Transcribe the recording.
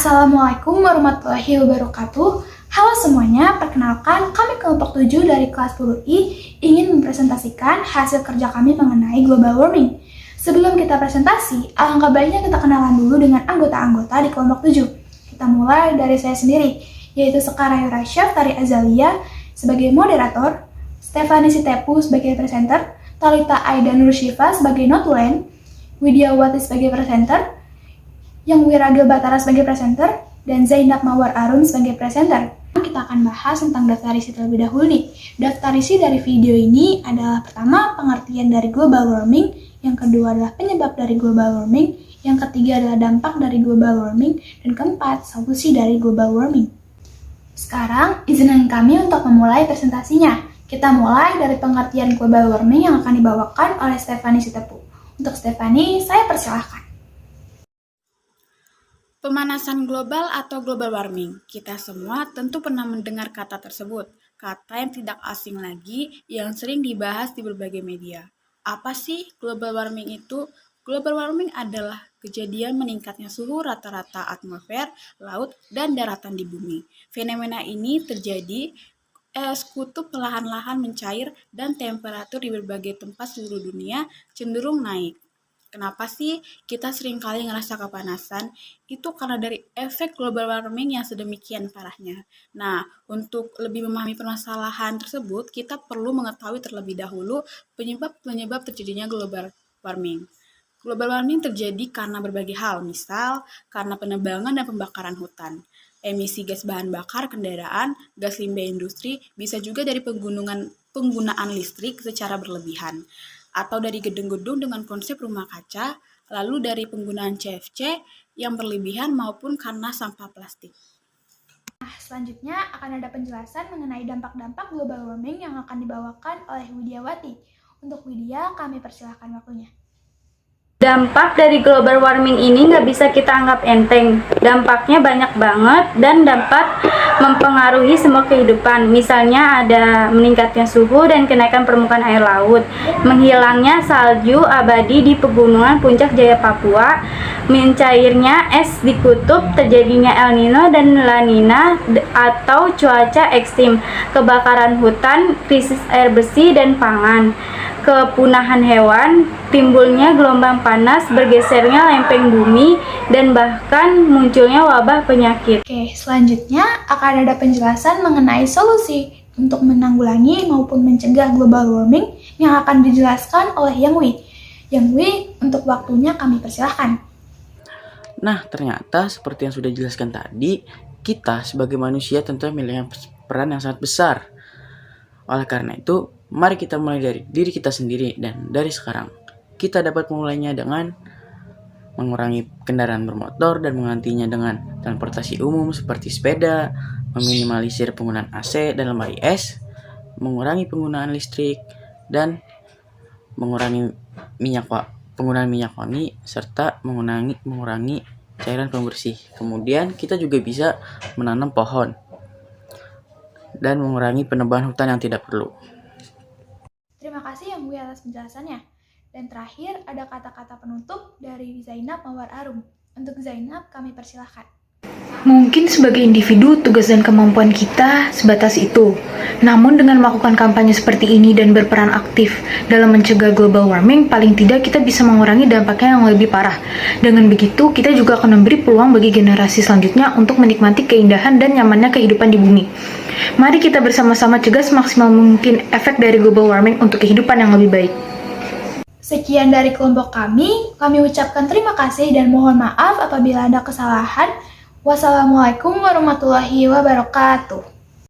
Assalamualaikum warahmatullahi wabarakatuh. Halo semuanya, perkenalkan kami kelompok 7 dari kelas 10I ingin mempresentasikan hasil kerja kami mengenai global warming. Sebelum kita presentasi, alangkah baiknya kita kenalan dulu dengan anggota-anggota di kelompok 7. Kita mulai dari saya sendiri, yaitu Sekar Ayu Rasyaf Tari Azalia sebagai moderator, Stefani Sitepu sebagai presenter, Talita Aida Nur Syifa sebagai notulen, Widya Wati sebagai presenter, Yang Wiragil Batara sebagai presenter, dan Zainab Mawar Arun sebagai presenter. Kita akan bahas tentang daftar isi terlebih dahulu nih. Daftar isi dari video ini adalah pertama, pengertian dari global warming, yang kedua adalah penyebab dari global warming, yang ketiga adalah dampak dari global warming, dan keempat, solusi dari global warming. Sekarang, izinkan kami untuk memulai presentasinya. Kita mulai dari pengertian global warming yang akan dibawakan oleh Stefani Sitepu. Untuk Stefani, saya persilahkan. Pemanasan global atau global warming. Kita semua tentu pernah mendengar kata tersebut. Kata yang tidak asing lagi yang sering dibahas di berbagai media. Apa sih global warming itu? Global warming adalah kejadian meningkatnya suhu rata-rata atmosfer, laut, dan daratan di bumi. Fenomena ini terjadi es kutub perlahan-lahan mencair dan temperatur di berbagai tempat seluruh dunia cenderung naik. Kenapa sih kita sering kali ngerasa kepanasan? Itu karena dari efek global warming yang sedemikian parahnya. Nah, untuk lebih memahami permasalahan tersebut, kita perlu mengetahui terlebih dahulu penyebab terjadinya global warming. Global warming terjadi karena berbagai hal, misal karena penebangan dan pembakaran hutan, emisi gas bahan bakar kendaraan, gas limbah industri, bisa juga dari penggunaan listrik secara berlebihan, atau dari gedung-gedung dengan konsep rumah kaca, lalu dari penggunaan CFC yang berlebihan maupun karena sampah plastik. Nah, selanjutnya akan ada penjelasan mengenai dampak-dampak global warming yang akan dibawakan oleh Widya Wati. Untuk Widya, kami persilahkan waktunya. Dampak dari global warming ini nggak bisa kita anggap enteng. Dampaknya banyak banget dan dapat mempengaruhi semua kehidupan. Misalnya ada meningkatnya suhu dan kenaikan permukaan air laut, menghilangnya salju abadi di pegunungan Puncak Jaya Papua, mencairnya es di kutub, terjadinya El Nino dan La Nina atau cuaca ekstrim, kebakaran hutan, krisis air bersih dan pangan, kepunahan hewan, timbulnya gelombang panas, bergesernya lempeng bumi, dan bahkan munculnya wabah penyakit. Oke, selanjutnya akan ada penjelasan mengenai solusi untuk menanggulangi maupun mencegah global warming yang akan dijelaskan oleh Yang Wi. Yang Wi, untuk waktunya kami persilahkan. Nah, ternyata seperti yang sudah dijelaskan tadi, kita sebagai manusia tentu memiliki peran yang sangat besar. Oleh karena itu, mari kita mulai dari diri kita sendiri, dan dari sekarang kita dapat memulainya dengan mengurangi kendaraan bermotor dan menggantinya dengan transportasi umum seperti sepeda, meminimalisir penggunaan AC dan lemari es, mengurangi penggunaan listrik, dan mengurangi penggunaan minyak wangi, serta mengurangi cairan pembersih. Kemudian kita juga bisa menanam pohon dan mengurangi penebangan hutan yang tidak perlu. Terima kasih Yang Wi atas penjelasannya. Dan terakhir ada kata-kata penutup dari Zainab Mawar Arun. Untuk Zainab kami persilahkan. Mungkin sebagai individu, tugas dan kemampuan kita sebatas itu. Namun dengan melakukan kampanye seperti ini dan berperan aktif dalam mencegah global warming, paling tidak kita bisa mengurangi dampaknya yang lebih parah. Dengan begitu, kita juga akan memberi peluang bagi generasi selanjutnya untuk menikmati keindahan dan nyamannya kehidupan di bumi. Mari kita bersama-sama cegah semaksimal mungkin efek dari global warming untuk kehidupan yang lebih baik. Sekian dari kelompok kami ucapkan terima kasih dan mohon maaf apabila ada kesalahan. Wassalamualaikum warahmatullahi wabarakatuh.